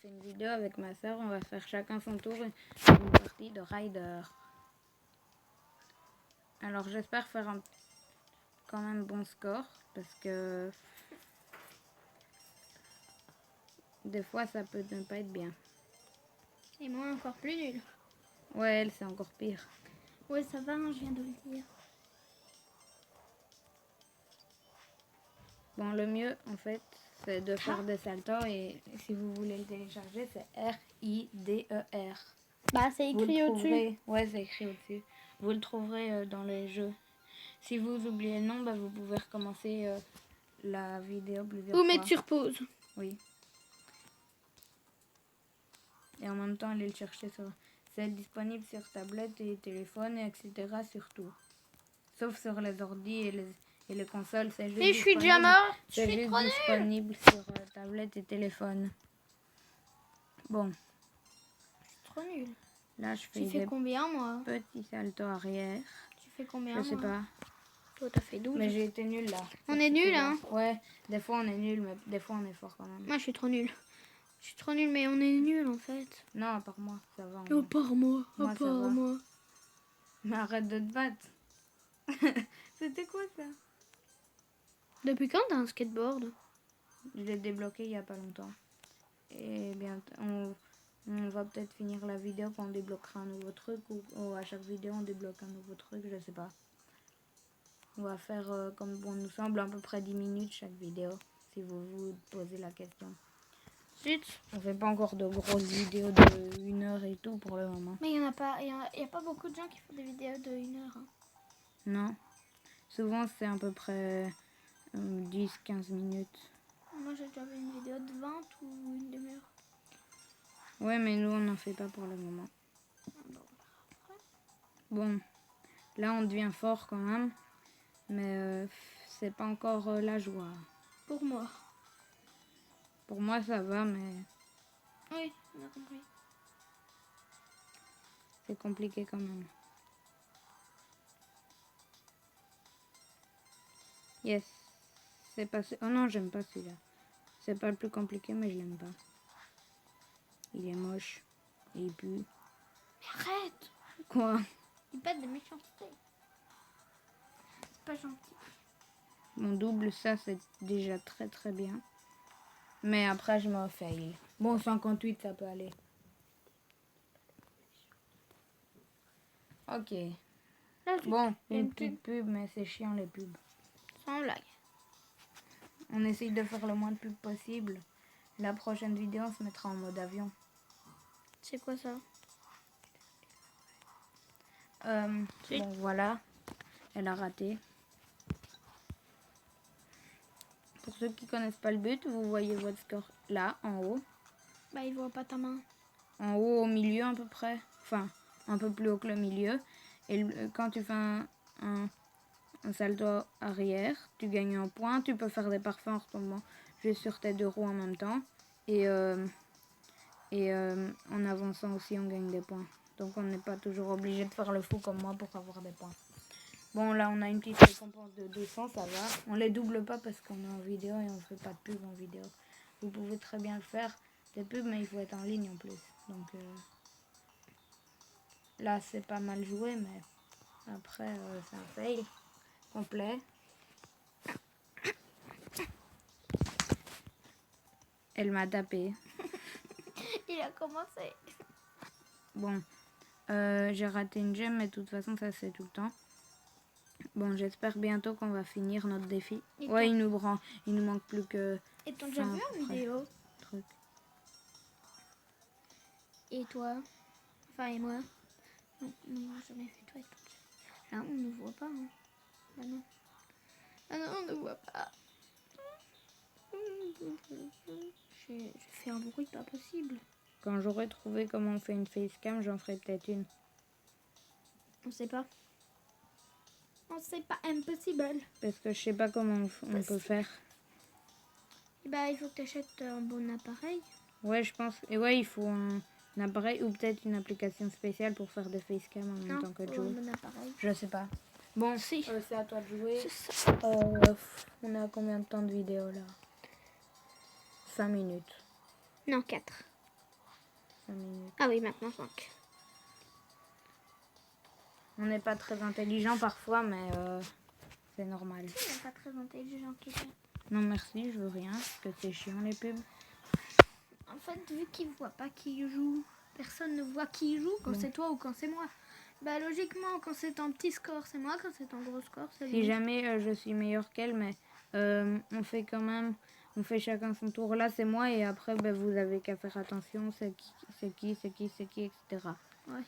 fait une vidéo avec ma soeur. On va faire chacun son tour une partie de Rider. Alors j'espère faire quand même bon score parce que des fois ça peut ne pas être bien. Et moi encore plus nul. Ouais, elle c'est encore pire. Ouais, ça va, hein, je viens de le dire. Bon, le mieux en fait c'est de faire des saltos et si vous voulez le télécharger c'est RIDER. Bah, c'est Vous le écrit au-dessus. trouverez, ouais c'est écrit au-dessus. Vous le trouverez dans les jeux. Si vous oubliez le nom, bah, vous pouvez recommencer la vidéo plusieurs Ou fois. mettre sur pause. Oui. Et en même temps, aller le chercher sur... C'est disponible sur tablette et téléphone, et etc. surtout. Sauf sur les ordi et les consoles. C'est juste Et je suis déjà mort. Je C'est suis juste trop nulle. disponible sur tablette et téléphone. Bon, Trop nul. là je Tu fais fais combien, moi? petit salto arrière. Tu fais combien, Je sais moi? pas. Toi, t'as fait 12. Mais j'ai été nulle là. On est nuls, hein? Ouais, des fois on est nul, mais des fois on est fort quand même. Moi, je suis trop nulle. Je suis trop nulle, mais on est nuls, en fait. Non, à part moi, ça va. À part moi, Moi, à ça part va. moi. Mais arrête de te battre. C'était quoi ça? Depuis quand t'as un skateboard? Je l'ai débloqué il y a pas longtemps. Et bien, on va peut-être finir la vidéo quand on débloquera un nouveau truc ou à chaque vidéo on débloque un nouveau truc, je sais pas. On va faire comme bon nous semble à peu près 10 minutes chaque vidéo, si vous vous posez la question. Zut. On fait pas encore de grosses vidéos de 1 heure et tout pour le moment. Mais il y en a pas, y a pas beaucoup de gens qui font des vidéos de 1 heure. Hein. Non. Souvent c'est à peu près 10-15 minutes. Moi, j'ai déjà vu une vidéo de 20 ou une demi-heure. Ouais, mais nous on n'en fait pas pour le moment. Bon, là on devient fort quand même, mais c'est pas encore la joie. Pour moi. Pour moi ça va, mais Oui, on a compris. c'est compliqué quand même. Yes, c'est passé. Oh non, j'aime pas celui-là. C'est pas le plus compliqué, mais je l'aime pas. Il est moche, il pue. Mais arrête! Quoi? Il pète de méchanceté. C'est pas gentil. Mon double, ça c'est déjà très très bien. Mais après je me fail. Bon, 58 ça peut aller. Ok. Là, Bon, une petite pub, mais c'est chiant les pubs. Sans blague. On essaye de faire le moins de pubs possible. La prochaine vidéo, on se mettra en mode avion. C'est quoi ça? Bon, voilà. Elle a raté. Pour ceux qui connaissent pas le but, vous voyez votre score là, en haut. Bah, il voit pas ta main. En haut, au milieu à peu près. Enfin, un peu plus haut que le milieu. Et quand tu fais un salto arrière, tu gagnes un point. Tu peux faire des parfaits en retombant juste sur tes 2 roues en même temps. Et en avançant aussi, on gagne des points. Donc on n'est pas toujours obligé de faire le fou comme moi pour avoir des points. Bon, là on a une petite récompense de 200, ça va. On les double pas parce qu'on est en vidéo et on fait pas de pub en vidéo. Vous pouvez très bien le faire, des pubs, mais il faut être en ligne en plus. Donc là c'est pas mal joué, mais après c'est un fail complet. Elle m'a tapé. Il a commencé. Bon, j'ai raté une gemme, mais de toute façon ça c'est tout le temps. Bon, j'espère bientôt qu'on va finir notre défi. Et Ouais, il nous manque plus que... Et t'as déjà vu en vidéo? Truc. Et toi? Enfin, et moi? Non, on n'a jamais vu toi et toi. Là, on ne voit pas. Hein. Bah non. Ah non, on ne voit pas. J'ai fait un bruit pas possible. Quand j'aurai trouvé comment on fait une facecam, j'en ferai peut-être une. On sait pas. On sait pas, impossible. Parce que je sais pas comment on peut faire. Et bah, il faut que tu achètes un bon appareil. Ouais, je pense. Et ouais, il faut un appareil ou peut-être une application spéciale pour faire des facecam en même temps que de jouer. Un bon appareil. Je sais pas. Bon, Si. c'est à toi de jouer. C'est ça. On a combien de temps de vidéo là? 5 minutes. Non, 4. 5 minutes. Ah oui, maintenant 5. On n'est pas très intelligent parfois, mais c'est normal. Il n'est pas très intelligent, quelqu'un. Non merci, je veux rien, parce que c'est chiant les pubs. En fait, vu qu'il ne voit pas qui joue, personne ne voit qui joue quand Bon. c'est toi ou quand c'est moi. Bah logiquement, quand c'est un petit score, c'est moi. Quand c'est un gros score, c'est Si lui. jamais je suis meilleure qu'elle, mais on fait quand même, on fait chacun son tour. Là c'est moi et après ben, vous avez qu'à faire attention, c'est qui, etc. Ouais,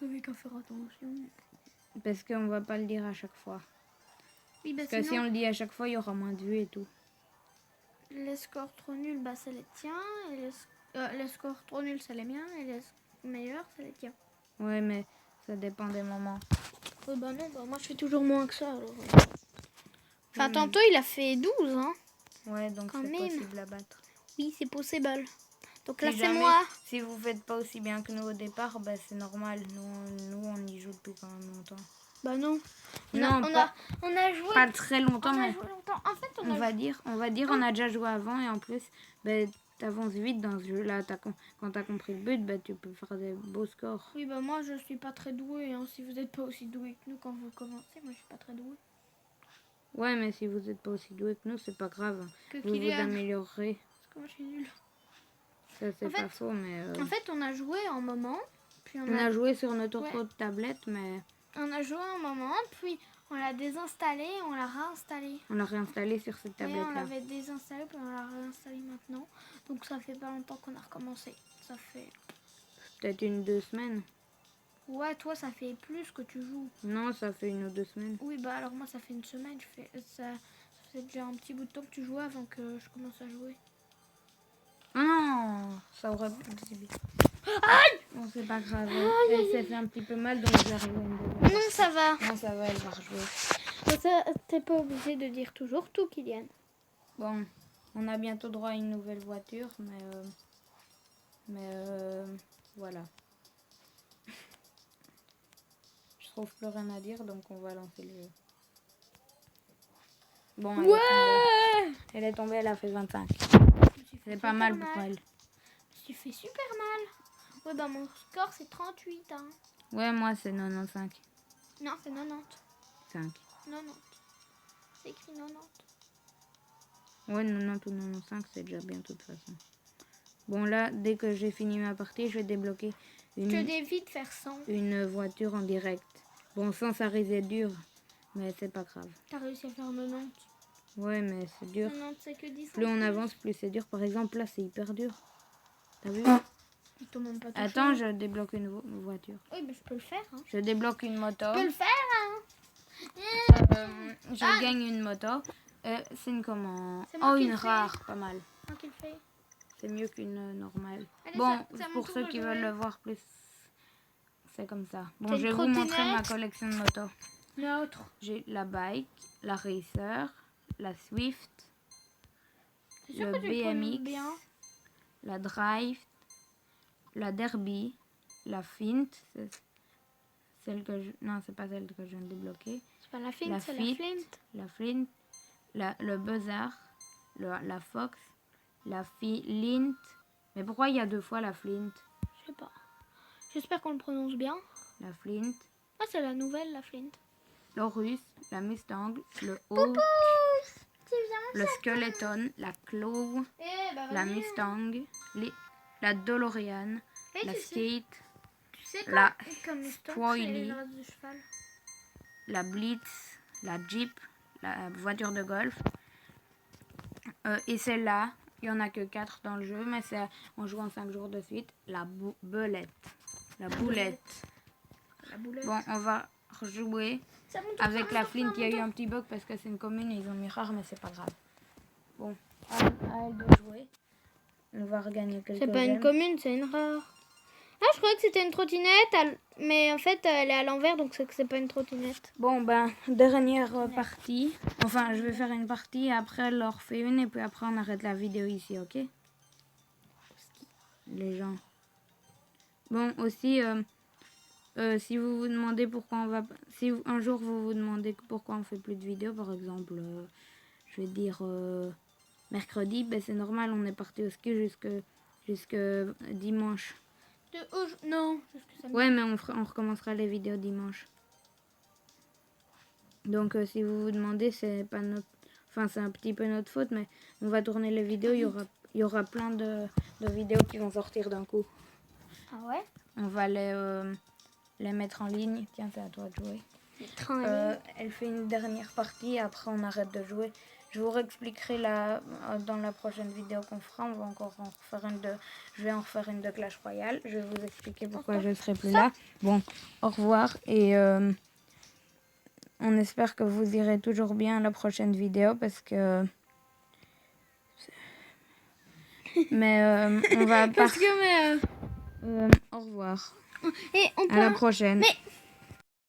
vous avez qu'à faire attention. Parce qu'on va pas le dire à chaque fois. Oui, bah Parce que si sinon, on le dit à chaque fois, il y aura moins de vues et tout. les scores trop nuls, bah c'est les tiens. Et les scores trop nuls, c'est les miens. Et les meilleurs, c'est les tiens. Ouais, mais ça dépend des moments. Oh bah non, bah moi je fais toujours moins que ça. Alors. Enfin, Oui, tantôt il a fait 12, hein. Ouais, donc Quand c'est même. possible à battre. Oui, c'est possible. Donc là, Si c'est jamais, moi. si vous faites pas aussi bien que nous au départ, ben c'est normal. Nous, on y joue depuis quand même longtemps. Bah non. On Non, a joué. pas très longtemps, On a mais joué longtemps. En fait, on va dire, on a déjà joué avant et en plus, ben, t'avances vite dans ce jeu-là. Quand t'as compris le but, ben, tu peux faire des beaux scores. Oui, bah moi je suis pas très douée. Hein. Si vous n'êtes pas aussi doué que nous quand vous commencez, moi je suis pas très douée. Ouais, mais si vous êtes pas aussi doué que nous, c'est pas grave. Que Vous vous Kylian. améliorerez. Parce que moi je suis nulle. Ça, c'est En fait- pas faux, mais... En fait, on a joué un moment. Puis on a joué sur notre Ouais. autre tablette, mais On a joué un moment, puis on l'a désinstallé et on l'a réinstallé. on l'a réinstallé sur cette Oui, on tablette-là. l'avait désinstallé, puis on l'a réinstallé maintenant. Donc ça fait pas longtemps qu'on a recommencé. Ça fait... Peut-être 1-2 semaines. Ouais, toi ça fait plus que tu joues. Non, ça fait 1 ou 2 semaines. Oui, bah alors moi ça fait une semaine. Ça fait déjà un petit bout de temps que tu jouais avant que je commence à jouer. Oh non, ça aurait pu être vite. Aïe! Bon, c'est pas grave. Elle s'est fait un petit peu mal, donc je vais arriver une deuxième. Non, ça va. Non, ça va, elle va rejouer. T'es pas obligé de dire toujours tout, Kylian. Bon, on a bientôt droit à une nouvelle voiture, mais voilà. Je trouve plus rien à dire, donc on va lancer le jeu. Bon, elle est tombée, elle a fait 25. C'est pas mal pour elle. Tu fais super mal. Ouais, bah mon score c'est 38. Hein. Ouais, moi c'est 95. Non, c'est 90. 5. 90. C'est écrit 90. Ouais, 90 ou 95, c'est déjà bien de toute façon. Bon, là, dès que j'ai fini ma partie, je vais débloquer Je devais vite faire 100. une voiture en direct. Bon, 100, ça risque d'être dur, mais c'est pas grave. T'as réussi à faire 90. Ouais, mais c'est dur. 90, c'est que 10. Plus on avance, plus c'est dur. Par exemple, là, c'est hyper dur. T'as vu? Ils t'ont même pas touché. Attends, je débloque une voiture. Oui, mais je peux le faire. Hein. Je débloque une moto. Je peux le faire. Hein. Je gagne une moto. C'est une comment? C'est moi Oh, qui une le fais. rare, pas mal. Moi qui le fais. C'est mieux qu'une normale. Allez, Bon, c'est à mon pour tour ceux de qui jouer. veulent le voir plus, c'est comme ça. Bon, T'as je une vais vous montrer trottinette. ma collection de motos. L'autre. J'ai la bike, la racer, la Swift, C'est sûr le que tu le prononces BMX, bien. la Drive, la Derby, la Fint, c'est celle que je... Non, c'est pas celle que je viens de débloquer. C'est pas la flint, La c'est Fit, la flint. la Flint, le Buzzard, la Fox, la Flint. Mais pourquoi il y a 2 fois la Flint? Je sais pas. J'espère qu'on le prononce bien. La Flint, Ah, c'est la nouvelle, la flint. l'Horus, la Mustang, le Hawk, le Skeleton, la Claw, la Mustang, la DeLorean, la Skate, Tu sais la comme Mustang, Spoilie. c'est les races de cheval. la Blitz, la Jeep, la voiture de golf. Et celle-là, il n'y en a que 4 dans le jeu, mais c'est en jouant 5 jours de suite, la boulette. La boulette. La boulette. Bon, on va rejouer C'est à mon tour, avec c'est à la mon tour, Flint. c'est Il y a à eu mon un petit bug parce que c'est une commune et ils ont mis rare, mais c'est pas grave. Bon, à elle de jouer. On va regagner quelques C'est pas une gemmes. commune, c'est une rare. Ah, je croyais que c'était une trottinette, mais en fait, elle est à l'envers, donc c'est que c'est pas une trottinette. Bon, ben, dernière partie. Enfin, je vais faire une partie, après elle leur fait une, et puis après on arrête la vidéo ici, ok? Les gens. Bon, aussi, si vous vous demandez pourquoi on va... Si un jour vous vous demandez pourquoi on fait plus de vidéos, par exemple, je vais dire mercredi, ben c'est normal, on est parti au ski jusque dimanche. Non, c'est ce que ça me Ouais, mais on recommencera les vidéos dimanche. Donc si vous vous demandez, c'est pas notre... Enfin, c'est un petit peu notre faute, mais on va tourner les vidéos. Il y aura plein de vidéos qui vont sortir d'un coup. Ah ouais? On va les mettre en ligne. Tiens, c'est à toi de jouer. Mettre en ligne. Elle fait une dernière partie, après on arrête de jouer. Je vous réexpliquerai dans la prochaine vidéo qu'on fera. On va encore en refaire je vais en refaire une de Clash Royale. Je vais vous expliquer pourquoi je ne serai plus là. Bon, au revoir et on espère que vous irez toujours bien à la prochaine vidéo parce que... Mais on va Parce que au revoir. et on À la peut... prochaine. Mais